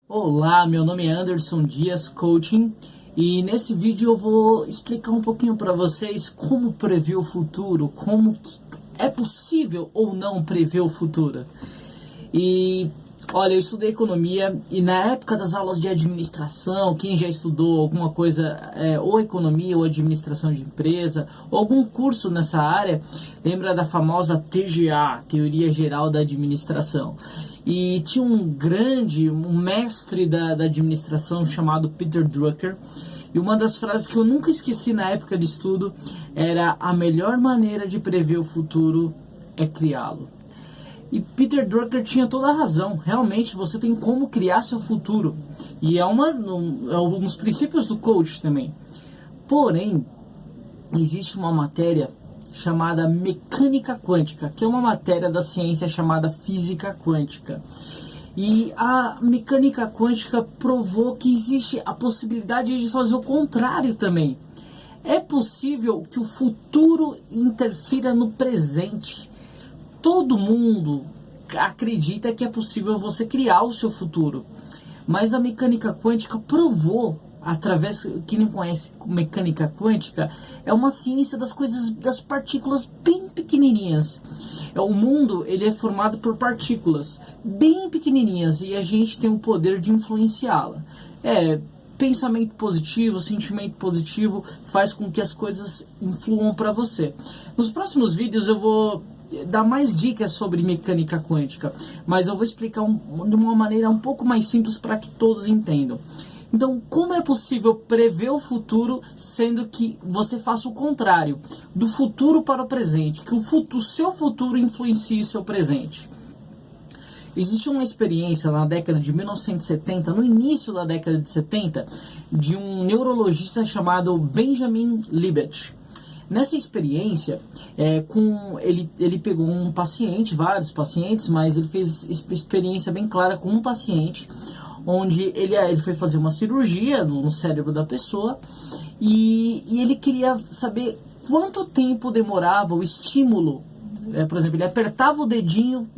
Olá, meu nome é Anderson Dias Coaching e nesse vídeo eu vou explicar um pouquinho para vocês como prever o futuro, como que é possível ou não prever o futuro. E olha, eu estudei economia e na época das aulas de administração, quem já estudou alguma coisa, ou economia ou administração de empresa, ou algum curso nessa área, lembra da famosa TGA, Teoria Geral da Administração. E tinha um mestre da administração chamado Peter Drucker. E uma das frases que eu nunca esqueci na época de estudo era: a melhor maneira de prever o futuro é criá-lo. E Peter Drucker tinha toda a razão. Realmente você tem como criar seu futuro. E é um dos princípios do coach também. Porém, existe uma matéria chamada mecânica quântica, que é uma matéria da ciência chamada física quântica. E a mecânica quântica provou que existe a possibilidade de fazer o contrário também. É possível que o futuro interfira no presente. Todo mundo acredita que é possível você criar o seu futuro, mas a mecânica quântica provou, através, quem não conhece mecânica quântica, é uma ciência das coisas, das partículas bem pequenininhas. O mundo ele é formado por partículas bem pequenininhas e a gente tem o poder de influenciá-la. Pensamento positivo, sentimento positivo faz com que as coisas influam para você. Nos próximos vídeos eu vou dar mais dicas sobre mecânica quântica, mas eu vou explicar de uma maneira um pouco mais simples para que todos entendam. Então, como é possível prever o futuro, sendo que você faça o contrário, do futuro para o presente, que o seu futuro influencie o seu presente? Existe uma experiência na década de 1970, no início da década de 70, de um neurologista chamado Benjamin Libet. Nessa experiência, ele pegou um paciente, vários pacientes, mas ele fez experiência bem clara com um paciente, onde ele foi fazer uma cirurgia no cérebro da pessoa e ele queria saber quanto tempo demorava o estímulo. Por exemplo, ele apertava o dedinho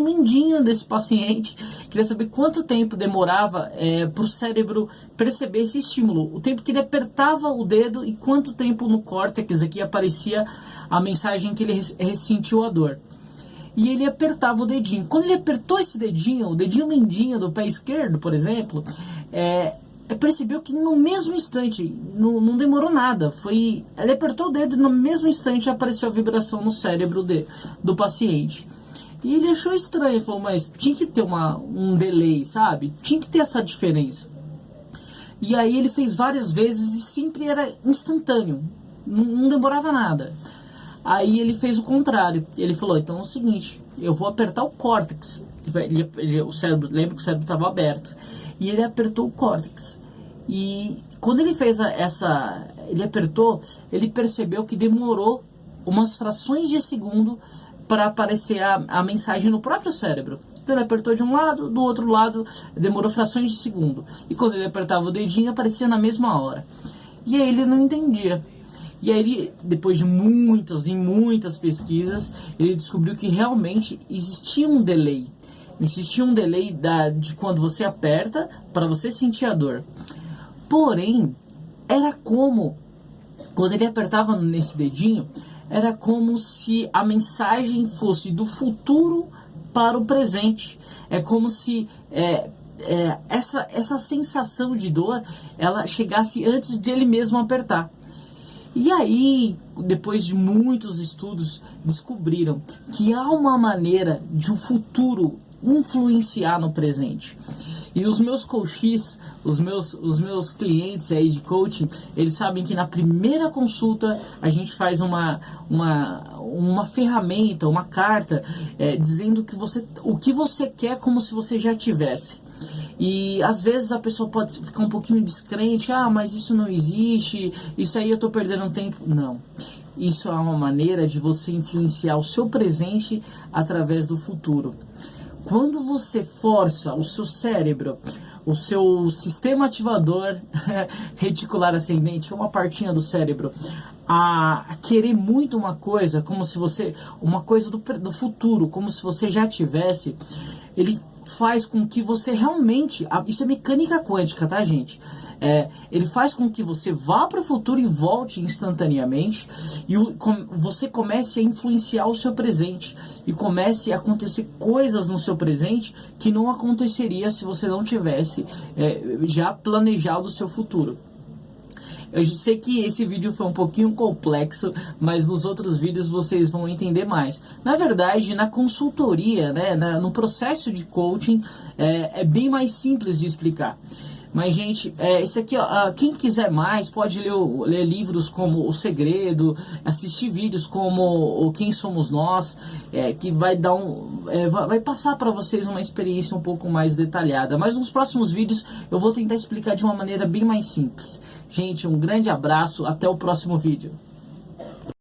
mindinho desse paciente, queria saber quanto tempo demorava para o cérebro perceber esse estímulo, o tempo que ele apertava o dedo e quanto tempo no córtex aqui aparecia a mensagem que ele ressentiu a dor. E ele apertava o dedinho. Quando ele apertou esse dedinho, o dedinho mindinho do pé esquerdo, por exemplo, percebeu que no mesmo instante, não demorou nada, ele apertou o dedo e no mesmo instante apareceu a vibração no cérebro do paciente. E ele achou estranho, falou, mas tinha que ter um delay, sabe? Tinha que ter essa diferença. E aí ele fez várias vezes e sempre era instantâneo, não demorava nada. Aí ele fez o contrário, ele falou, então é o seguinte, eu vou apertar o córtex. O cérebro, lembra que o cérebro estava aberto. E ele apertou o córtex. E quando ele fez ele apertou, ele percebeu que demorou umas frações de segundo para aparecer a mensagem no próprio cérebro. Então ele apertou de um lado, do outro lado demorou frações de segundo. E quando ele apertava o dedinho, aparecia na mesma hora. E aí ele não entendia. E aí, depois de muitas e muitas pesquisas, ele descobriu que realmente existia um delay. Existia um delay de quando você aperta para você sentir a dor. Porém, quando ele apertava nesse dedinho, era como se a mensagem fosse do futuro para o presente. É como se essa sensação de dor ela chegasse antes de ele mesmo apertar. E aí, depois de muitos estudos, descobriram que há uma maneira de o futuro influenciar no presente. E os meus coaches, os meus clientes aí de coaching, eles sabem que na primeira consulta a gente faz uma ferramenta, uma carta, dizendo o que você quer como se você já tivesse. E às vezes a pessoa pode ficar um pouquinho descrente, mas isso não existe, isso aí eu estou perdendo tempo. Não, isso é uma maneira de você influenciar o seu presente através do futuro. Quando você força o seu cérebro, o seu sistema ativador reticular ascendente, que é uma partinha do cérebro, a querer muito uma coisa, como se você, uma coisa do futuro, como se você já tivesse, ele faz com que você realmente, isso é mecânica quântica, tá, gente? Ele faz com que você vá para o futuro e volte instantaneamente, e você comece a influenciar o seu presente, e comece a acontecer coisas no seu presente que não aconteceria se você não tivesse já planejado o seu futuro. Eu sei que esse vídeo foi um pouquinho complexo, mas nos outros vídeos vocês vão entender mais. Na verdade, na consultoria, né, no processo de coaching, é bem mais simples de explicar. Mas, gente, isso aqui, ó, quem quiser mais pode ler livros como O Segredo, assistir vídeos como o Quem Somos Nós, que vai dar vai passar para vocês uma experiência um pouco mais detalhada. Mas nos próximos vídeos eu vou tentar explicar de uma maneira bem mais simples. Gente, um grande abraço, até o próximo vídeo.